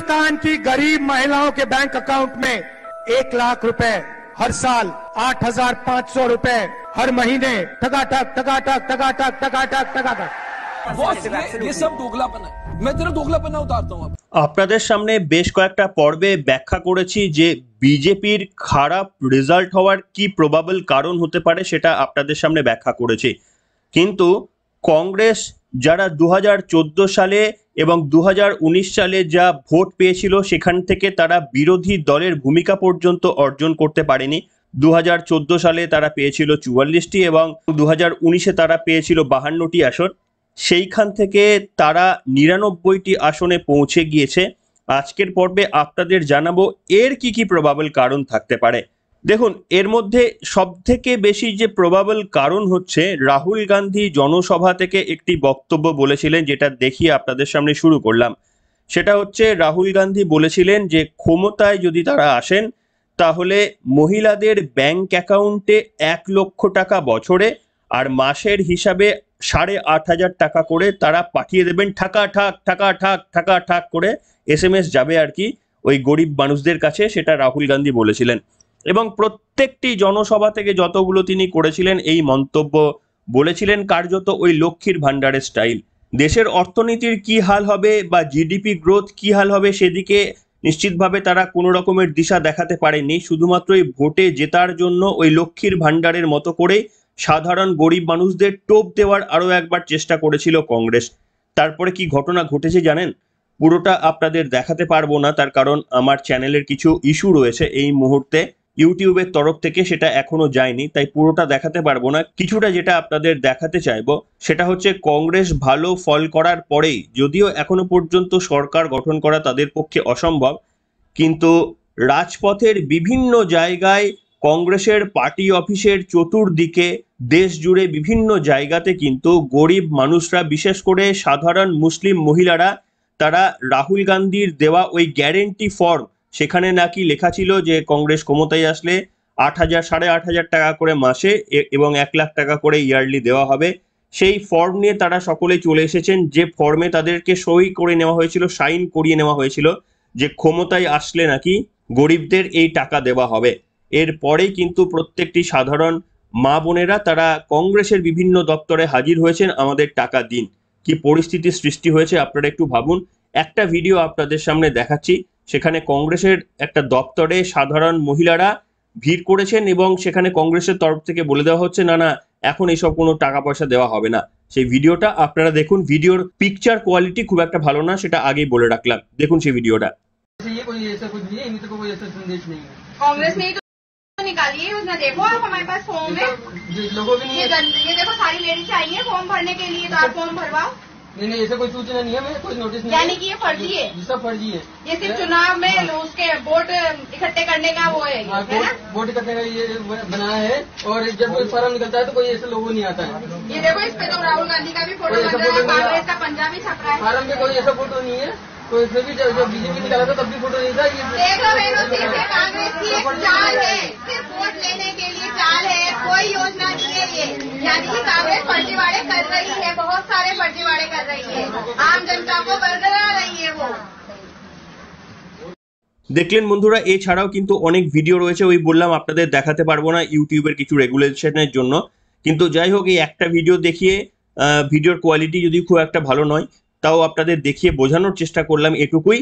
हिंदुस्तान की गरीब महिलाओं के बैंक अकाउंट में 1 लाख रुपए हर साल, 8,500 रुपए हर महीने, टकाटक टकाटक टकाटक टकाटक टकाटक। ये सब दोगलापन है। मैं तेरा दोगलापना उतारता हूँ। আপনাদের সামনে বেশ কয়েকটা পর্বে ব্যাখ্যা করেছি যে বিজেপির খারাপ রেজাল্ট হওয়ার কি প্রবাবল কারণ হতে পারে সেটা আপনাদের সামনে ব্যাখ্যা করেছি। কিন্তু কংগ্রেস যারা 2014 সালে এবং 2019 সালে যা ভোট পেয়েছিল সেখান থেকে তারা বিরোধী দলের ভূমিকা পর্যন্ত অর্জন করতে পারেনি। 2014 সালে তারা পেয়েছিল 44টি এবং 2019-এ তারা পেয়েছিল 52টি আসন। সেইখান থেকে তারা 99টি আসনে পৌঁছে গিয়েছে। আজকের পর্বে আপনাদের জানাবো এর কি কি প্রবাবল কারণ থাকতে পারে। দেখুন, এর মধ্যে সবথেকে বেশি যে প্রবাবল কারণ হচ্ছে রাহুল গান্ধী জনসভা থেকে একটি বক্তব্য বলেছিলেন, যেটা দেখিয়ে আপনাদের সামনে শুরু করলাম। সেটা হচ্ছে রাহুল গান্ধী বলেছিলেন যে ক্ষমতায় যদি তারা আসেন তাহলে মহিলাদের ব্যাংক অ্যাকাউন্টে 1 লক্ষ টাকা বছরে আর মাসের হিসাবে 8,500 টাকা করে তারা পাঠিয়ে দেবেন। ঠাকা ঠাক ঠাকা ঠাক ঠাকা ঠাক করে SMS যাবে আর কি ওই গরিব মানুষদের কাছে, সেটা রাহুল গান্ধী বলেছিলেন। এবং প্রত্যেকটি জনসভা থেকে যতগুলো তিনি করেছিলেন এই মন্তব্য বলেছিলেন, কার্যত ওই লক্ষ্মীর ভান্ডারের স্টাইল। দেশের অর্থনীতির কি হাল হবে বা জিডিপি গ্রোথ কি হাল হবে সেদিকে নিশ্চিতভাবে তারা কোনো রকমের দিশা দেখাতে পারেনি। শুধুমাত্র এই ভোটে জেতার জন্য ওই লক্ষ্মীর ভান্ডারের মতো করে সাধারণ গরিব মানুষদের টোপ দেওয়ার আরও একবার চেষ্টা করেছিল কংগ্রেস। তারপরে কি ঘটনা ঘটেছে জানেন? পুরোটা আপনাদের দেখাতে পারবো না, তার কারণ আমার চ্যানেলের কিছু ইস্যু রয়েছে এই মুহূর্তে ইউটিউবের তরফ থেকে, সেটা এখনো যায়নি, তাই পুরোটা দেখাতে পারবো না। কিছুটা যেটা আপনাদের দেখাতে চাইবো সেটা হচ্ছে কংগ্রেস ভালো ফল করার পরেই, যদিও এখনো পর্যন্ত সরকার গঠন করা তাদের পক্ষে অসম্ভব, কিন্তু রাজপথের বিভিন্ন জায়গায় কংগ্রেসের পার্টি অফিসের চতুর্দিকে দেশ জুড়ে বিভিন্ন জায়গাতে কিন্তু গরিব মানুষরা, বিশেষ করে সাধারণ মুসলিম মহিলারা, তারা রাহুল গান্ধীর দেওয়া ওই গ্যারেন্টি ফর্ম, সেখানে নাকি লেখা ছিল যে কংগ্রেস ক্ষমতায় আসলে 8,000 8,500 টাকা করে মাসে এবং 1 লাখ টাকা করে ইয়ারলি দেওয়া হবে, সেই ফর্ম নিয়ে তারা সকলে চলে এসেছেন। যে ফর্মে তাদেরকে সই করে নেওয়া হয়েছিল, সাইন করিয়ে নেওয়া হয়েছিল যে ক্ষমতায় আসলে নাকি গরিবদের এই টাকা দেওয়া হবে। এরপরেই কিন্তু প্রত্যেকটি সাধারণ মা বোনেরা তারা কংগ্রেসের বিভিন্ন দপ্তরে হাজির হয়েছেন, আমাদের টাকা দিন। কি পরিস্থিতির সৃষ্টি হয়েছে আপনারা একটু ভাবুন। একটা ভিডিও আপনাদের সামনে দেখাচ্ছি, সেখানে কংগ্রেসের একটা দপ্তরে সাধারণ মহিলারা ভিড় করেছেন এবং সেখানে কংগ্রেসের তরফ থেকে বলে দেওয়া হচ্ছে না না এখন এইসব কোনো টাকা পয়সা দেওয়া হবে না। সেই ভিডিওটা আপনারা দেখুন। ভিডিওর পিকচার কোয়ালিটি খুব একটা ভালো না, সেটা আগেই বলে রাখলাম। দেখুন সেই ভিডিওটা। कांग्रेस ने तो निकाली है, उसने देखो आप हमारे पास फॉर्म है, ये देखो सारी लेडीज चाहिए फॉर्म भरने के लिए, तो आप फॉर्म भरवाओ। नहीं ऐसा कोई सूचना नहीं है, मैं कोई नोटिस नहीं, यानी कि ये फर्जी है, ये सब फर्जी है। ये सिर्फ चुनाव में उसके वोट इकट्ठे करने का वो है ना? वोट इकट्ठे का ये बनाया है, और जब कोई फॉर्म निकलता है तो कोई ऐसे लोगो नहीं आता है। ये देखो इस पे तो राहुल गांधी का भी फोटो लग रहा है, कांग्रेस का पंजाबी छप रहा है। फॉर्म में कोई ऐसा फोटो नहीं है, तो इसमें भी जब बीजेपी निकाला था तब भी फोटो नहीं था। ये देखो बहनों, सिर्फ कांग्रेस की एक चाल है, सिर्फ वोट लेने के लिए चाल है, कोई योजना नहीं है ये। यानी कि कांग्रेस फर्जीवाड़े कर रही है, बहुत सारे फर्जीवाड़े कर रही है, आम जनता को बरगला रही है वो। দেখলেন বন্ধুরা, এছাড়াও কিন্তু অনেক ভিডিও রয়েছে, ওই বললাম আপনাদের দেখাতে পারবো না ইউটিউবের কিছু রেগুলেশনের জন্য। কিন্তু যাই হোক, এই একটা ভিডিও দেখিয়ে, ভিডিওর কোয়ালিটি যদি খুব একটা ভালো নয়, তাও আপনাদের দেখিয়ে বোঝানোর চেষ্টা করলাম এটুকুই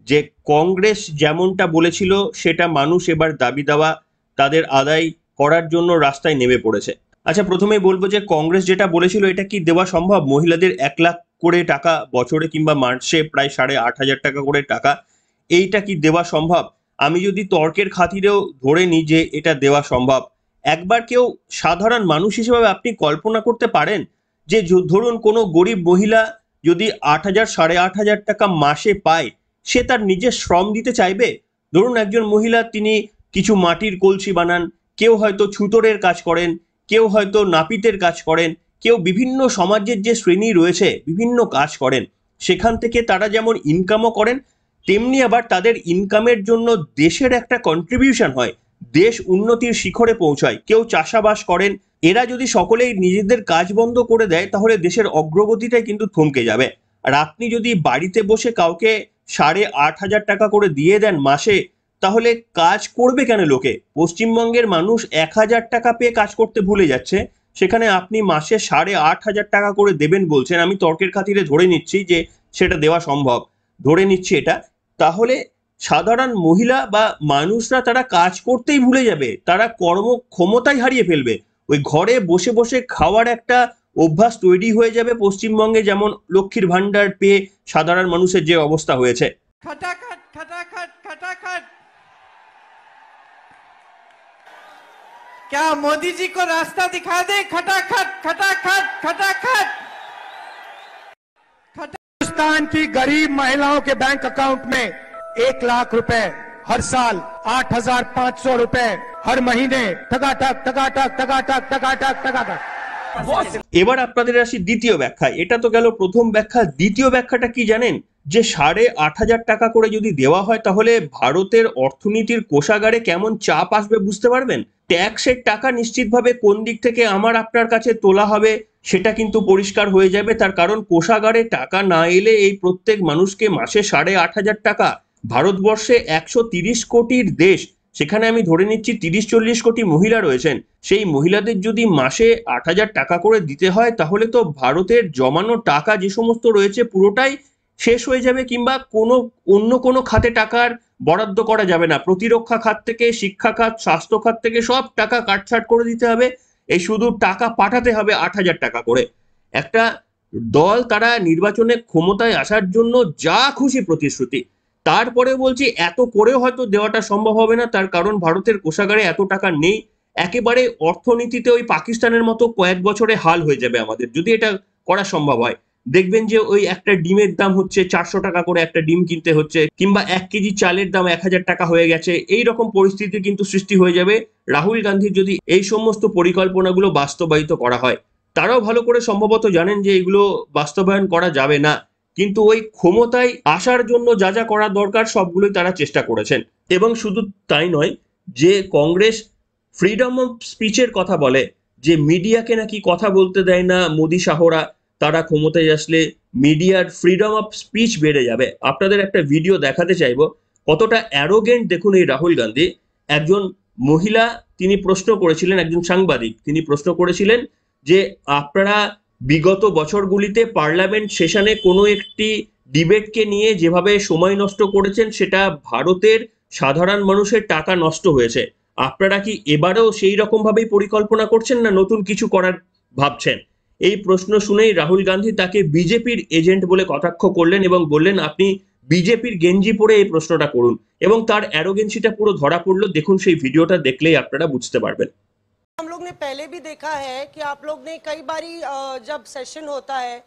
যে কংগ্রেস যেমনটা বলেছিল সেটা মানুষ এবার দাবি দাওয়া তাদের আদায় করার জন্য রাস্তায় নেমে পড়েছে। আচ্ছা, প্রথমেই বলবো যে কংগ্রেস যেটা বলেছিল এটা কি দেওয়া সম্ভব? মহিলাদের 1 লাখ করে টাকা বছরে কিংবা মাসে প্রায় 8,500 টাকা করে টাকা, এইটা কি দেওয়া সম্ভব? আমি যদি তর্কের খাতিরেও ধরে নিই যে এটা দেওয়া সম্ভব, একবার কেউ সাধারণ মানুষ হিসেবে আপনি কল্পনা করতে পারেন যে ধরুন কোনো গরিব মহিলা যদি 8,000 8,500 টাকা মাসে পায়, সে তার নিজের শ্রম দিতে চাইবে? ধরুন একজন মহিলা, তিনি কিছু মাটির কলসি বানান, কেউ হয়তো ছুতোরের কাজ করেন, কেউ হয়তো নাপিতের কাজ করেন, কেউ বিভিন্ন সমাজের যে শ্রেণী রয়েছে বিভিন্ন কাজ করেন, সেখান থেকে তারা যেমন ইনকামও করেন, তেমনি আবার তাদের ইনকামের জন্য দেশের একটা কন্ট্রিবিউশন হয়, দেশ উন্নতির শিখরে পৌঁছায়। কেউ চাষাবাস করেন, এরা যদি সকলেই নিজেদের কাজ বন্ধ করে দেয় তাহলে দেশের অগ্রগতিটাই কিন্তু থমকে যাবে। আর আপনি যদি বাড়িতে বসে কাউকে 8,500 টাকা করে দিয়ে দেন মাসে, তাহলে কাজ করবে কেন লোকে? পশ্চিমবঙ্গের মানুষ 1,000 টাকা পেয়ে কাজ করতে ভুলে যাচ্ছে, সেখানে আপনি মাসে 8,500 টাকা করে দেবেন বলছেন। আমি তর্কের খাতিরে ধরে নিচ্ছি যে সেটা দেওয়া সম্ভব, ধরে নিচ্ছি এটা। তাহলে সাধারণ মহিলা বা মানুষরা তারা কাজ করতেই ভুলে যাবে, তারা কর্মক্ষমতাই হারিয়ে ফেলবে। ওই ঘরে বসে বসে খাওয়ার একটা অভ্যাস তৈরি হয়ে যাবে পশ্চিমবঙ্গে, যেমন লক্ষ্মীর ভান্ডার পেয়ে সাধারণ মানুষের যে অবস্থা হয়েছে। खटाखट खटाखट खटाखट। क्या मोदी जी को रास्ता दिखा दे? खटाखट खटाखट खटाखट। हिंदुस्तान की गरीब महिलाओं के बैंक अकाउंट में 1 लाख रुपए हर साल, 8,500 रुपए हर महीने, टकाटक टकाटक टकाटक टकाटक टकाटक। এবার আপনাদের আসি দ্বিতীয় ব্যাখ্যা। এটা তো গেল প্রথম ব্যাখ্যা। দ্বিতীয় ব্যাখ্যাটা কি জানেন? যে 8,500 টাকা করে যদি দেওয়া হয় তাহলে ভারতের অর্থনীতির কোষাগারে কেমন চাপ আসবে বুঝতে পারবেন। ট্যাক্সের টাকা নিশ্চিতভাবে কোন দিক থেকে আমার আপনার কাছে তোলা হবে সেটা কিন্তু পরিষ্কার হয়ে যাবে। তার কারণ কোষাগারে টাকা না এলে এই প্রত্যেক মানুষকে মাসে 8,500 টাকা, ভারতবর্ষে 130 কোটির দেশ, সেখানে আমি ধরে নিচ্ছি 30-40 কোটি মহিলা রয়েছেন, সেই মহিলাদের যদি মাসে 8,000 টাকা করে দিতে হয় তাহলে তো ভারতের জমানো টাকা যে সমস্ত রয়েছে পুরোটাই শেষ হয়ে যাবে, কিংবা অন্য কোনো খাতে টাকার বরাদ্দ করা যাবে না। প্রতিরক্ষা খাত থেকে, শিক্ষা খাত, স্বাস্থ্য খাত থেকে সব টাকা কাটছাট করে দিতে হবে। এই শুধু টাকা পাঠাতে হবে 8,000 টাকা করে। একটা দল তারা নির্বাচনে ক্ষমতায় আসার জন্য যা খুশি প্রতিশ্রুতি, তারপরে বলছি এত করেও হয়তো দেওয়াটা সম্ভব হবে না। তার কারণ ভারতের কোষাগারে এত টাকা নেই। একেবারে অর্থনীতিতে ওই পাকিস্তানের মতো কয়েক বছরে হাল হয়ে যাবে আমাদের যদি এটা করা সম্ভব হয়। দেখবেন যে ওই একটা ডিমের দাম হচ্ছে 400 টাকা করে একটা ডিম কিনতে হচ্ছে, কিংবা 1 কেজি চালের দাম 1,000 টাকা হয়ে গেছে। এই রকম পরিস্থিতি কিন্তু সৃষ্টি হয়ে যাবে রাহুল গান্ধীর যদি এই সমস্ত পরিকল্পনাগুলো বাস্তবায়িত করা হয়। তারাও ভালো করে সম্ভবত জানেন যে এগুলো বাস্তবায়ন করা যাবে না, কিন্তু ওই ক্ষমতায় আসার জন্য যা যা করা দরকার সবগুলোই তারা চেষ্টা করেছেন। এবং শুধু তাই নয়, যে কংগ্রেস ফ্রিডম অফ স্পিচের কথা বলে, যে মিডিয়াকে নাকি কথা বলতে দেয় না মোদি শাহরা, তারা ক্ষমতায় আসলে মিডিয়ার ফ্রিডম অফ স্পিচ বেড়ে যাবে। আপনাদের একটা ভিডিও দেখাতে চাইবো কতটা অ্যারোগেন্ট দেখুন এই রাহুল গান্ধী। একজন মহিলা তিনি প্রশ্ন করেছিলেন, একজন সাংবাদিক তিনি প্রশ্ন করেছিলেন যে আপনারা বিগত বছরগুলিতে পার্লামেন্ট সেশনে কোনো একটি ডিবেটকে নিয়ে যেভাবে সময় নষ্ট করেছেন সেটা ভারতের সাধারণ মানুষের টাকা নষ্ট হয়েছে। আপনারা কি এবারেও সেই রকম ভাবেই পরিকল্পনা করছেন না নতুন কিছু করার ভাবছেন? এই প্রশ্ন শুনেই রাহুল গান্ধী তাকে বিজেপির এজেন্ট বলে কটাক্ষ করলেন এবং বললেন আপনি বিজেপির গেঞ্জি পরে এই প্রশ্নটা করুন, এবং তার অ্যারোগেন্সিটা পুরো ধরা পড়লো। দেখুন সেই ভিডিওটা দেখলেই আপনারা বুঝতে পারবেন। हम लोग ने पहले भी देखा है कि आप लोग ने कई बारी जब सेशन होता है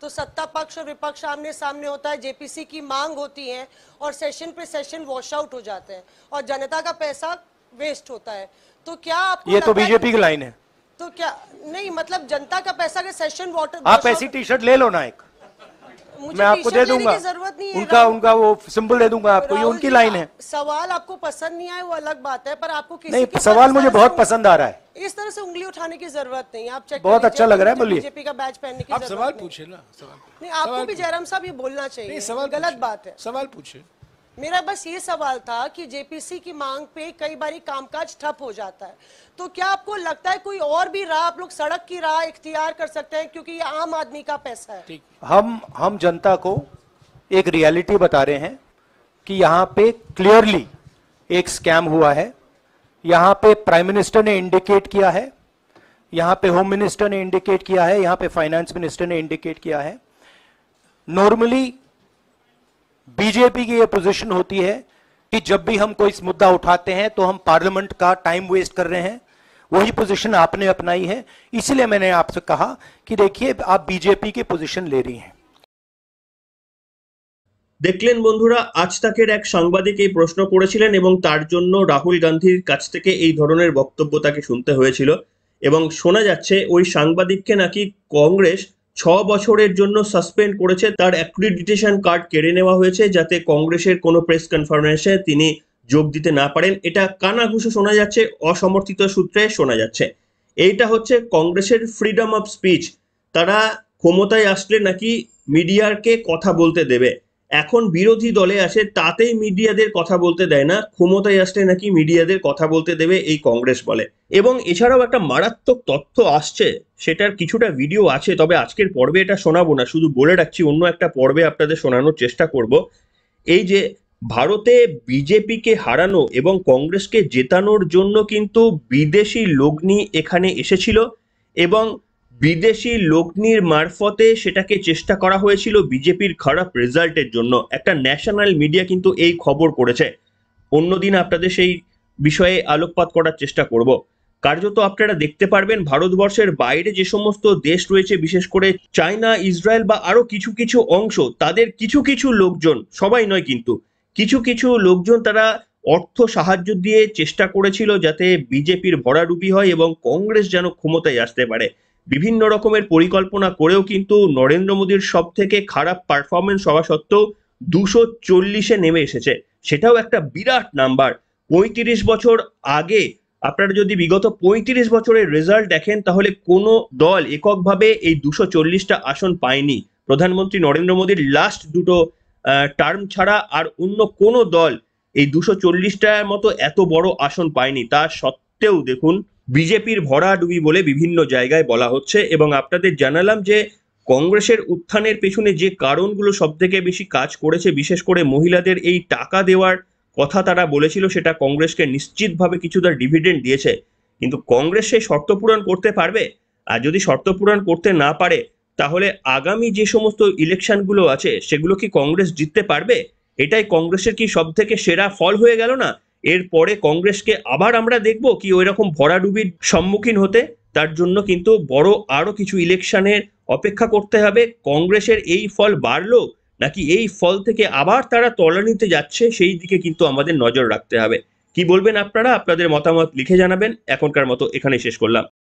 तो सत्ता पक्ष और विपक्ष आमने सामने होता है, जेपीसी की मांग होती है और सेशन पे सेशन वॉश आउट हो जाते हैं और जनता का पैसा वेस्ट होता है। तो क्या आपको ये तो बीजेपी की लाइन है। तो क्या नहीं, मतलब जनता का पैसा के सेशन वाटर आप ऐसी टी शर्ट ले लो ना एक, मैं आपको दे दूंगा, जरूरत नहीं है, उनका वो सिंबल दे दूंगा आपको, ये उनकी लाइन है। सवाल आपको पसंद नहीं आए वो अलग बात है, पर आपको किसी नहीं, के सवाल मुझे बहुत पसंद आ रहा है। इस तरह से उंगली उठाने की जरूरत नहीं है। आप चेक बहुत अच्छा लग रहा है, बोलिए। बीजेपी का बैच पहनने की आप जरूरत सवाल नहीं। पूछे ना, सवाल नहीं, आपको भी जयराम साहब ये बोलना चाहिए, नहीं, सवाल गलत पूछे। बात है। सवाल पूछे। मेरा बस ये सवाल था कि जेपीसी की मांग पे कई बारी कामकाज ठप हो जाता है, तो क्या आपको लगता है कोई और भी राह आप लोग सड़क की राह इख्तियार कर सकते हैं, क्योंकि ये आम आदमी का पैसा है। हम जनता को एक रियलिटी बता रहे हैं कि यहाँ पे क्लियरली एक स्कैम हुआ है। यहाँ पे प्राइम मिनिस्टर ने इंडिकेट किया है, यहाँ पे होम मिनिस्टर ने इंडिकेट किया है, यहाँ पे फाइनेंस मिनिस्टर ने इंडिकेट किया है। नॉर्मली बीजेपी की ये पोजीशन होती है कि जब भी हम कोई मुद्दा उठाते हैं तो हम पार्लियामेंट का टाइम वेस्ट कर रहे हैं। वही पोजीशन आपने अपनाई है, इसलिए मैंने आपसे कहा कि देखिए आप बीजेपी की पोजीशन ले रही हैं। দেখলেন বন্ধুরা, আজ তাকের এক সাংবাদিক এই প্রশ্ন করেছিলেন এবং তার জন্য রাহুল গান্ধীর কাছ থেকে এই ধরনের বক্তব্য তাকে শুনতে হয়েছিল। এবং শোনা যাচ্ছে ওই সাংবাদিককে নাকি কংগ্রেস 6 বছরের জন্য সাসপেন্ড করেছে, তার অ্যাক্রিডিটেশন কার্ড কেড়ে নেওয়া হয়েছে যাতে কংগ্রেসের কোনো প্রেস কনফারেন্সে তিনি যোগ দিতে না পারেন। এটা কানাঘুষো শোনা যাচ্ছে, অসমর্থিত সূত্রে শোনা যাচ্ছে। এইটা হচ্ছে কংগ্রেসের ফ্রিডম অফ স্পিচ। তারা ক্ষমতায় আসলে নাকি মিডিয়াকে কথা বলতে দেবে। এখন বিরোধী দলে আসে তাতেই মিডিয়াদের কথা বলতে দেয় না, ক্ষমতায় আসলে নাকি মিডিয়াদের কথা বলতে দেবে এই কংগ্রেস বলে। এবং এছাড়াও একটা মারাত্মক তথ্য আসছে, সেটার কিছুটা ভিডিও আছে, তবে আজকের পর্বে এটা শোনাবো না, শুধু বলে রাখছি অন্য একটা পর্বে আপনাদের শোনানোর চেষ্টা করব। এই যে ভারতে বিজেপিকে হারানো এবং কংগ্রেসকে জেতানোর জন্য কিন্তু বিদেশি লগ্নি এখানে এসেছিল এবং বিদেশি লগ্নির মারফতে সেটাকে চেষ্টা করা হয়েছিল বিজেপির খারাপ রেজাল্টের জন্য। একটা ন্যাশনাল মিডিয়া কিন্তু এই খবর করেছে। অন্যদিন আপনাদের সেই বিষয়ে আলোকপাত করার চেষ্টা করব। কার্যত আপনারা দেখতে পারবেন ভারতবর্ষের বাইরে যে সমস্ত দেশ রয়েছে, বিশেষ করে চায়না, ইসরায়েল বা আরো কিছু কিছু অংশ, তাদের কিছু কিছু লোকজন, সবাই নয় কিন্তু কিছু কিছু লোকজন, তারা অর্থ সাহায্য দিয়ে চেষ্টা করেছিল যাতে বিজেপির ভরাডুবি হয় এবং কংগ্রেস যেন ক্ষমতায় আসতে পারে। বিভিন্ন রকমের পরিকল্পনা করেও কিন্তু নরেন্দ্র মোদীর সব থেকে খারাপ পারফরমেন্স হওয়া সত্ত্বেও 240-এ নেমে এসেছে। সেটাও একটা বিরাট নাম্বার। 35 বছর আগে আপনারা যদি বিগত 35 বছরের রেজাল্ট দেখেন, তাহলে কোনো দল এককভাবে এই 240টা আসন পায়নি। প্রধানমন্ত্রী নরেন্দ্র মোদীর লাস্ট দুটো টার্ম ছাড়া আর অন্য কোনো দল এই 240টার মতো এত বড় আসন পায়নি। তা সত্ত্বেও দেখুন বিজেপির ভরাডুবি বলে বিভিন্ন জায়গায় বলা হচ্ছে। এবং আপনাদের জানালাম যে কংগ্রেসের উত্থানের পেছনে যে কারণগুলো সব থেকে বেশি কাজ করেছে, বিশেষ করে মহিলাদের এই টাকা দেওয়ার কথা তারা বলেছিল, সেটা কংগ্রেসকে নিশ্চিতভাবে কিছুটা ডিভিডেন্ড দিয়েছে। কিন্তু কংগ্রেস সেই শর্ত পূরণ করতে পারবে? আর যদি শর্ত পূরণ করতে না পারে, তাহলে আগামী যে সমস্ত ইলেকশনগুলো আছে সেগুলো কি কংগ্রেস জিততে পারবে? এটাই কংগ্রেসের কি সব থেকে সেরা ফল হয়ে গেল না? এরপরে কংগ্রেসকে আবার আমরা দেখবো কি ওই রকম ভরাডুবির সম্মুখীন হতে? তার জন্য কিন্তু বড় আরো কিছু ইলেকশনের অপেক্ষা করতে হবে। কংগ্রেসের এই ফল বাড়লো নাকি এই ফল থেকে আবার তারা তলানিতে যাচ্ছে, সেই দিকে কিন্তু আমাদের নজর রাখতে হবে। কি বলবেন আপনারা? আপনাদের মতামত লিখে জানাবেন। এখনকার মতো এখানেই শেষ করলাম।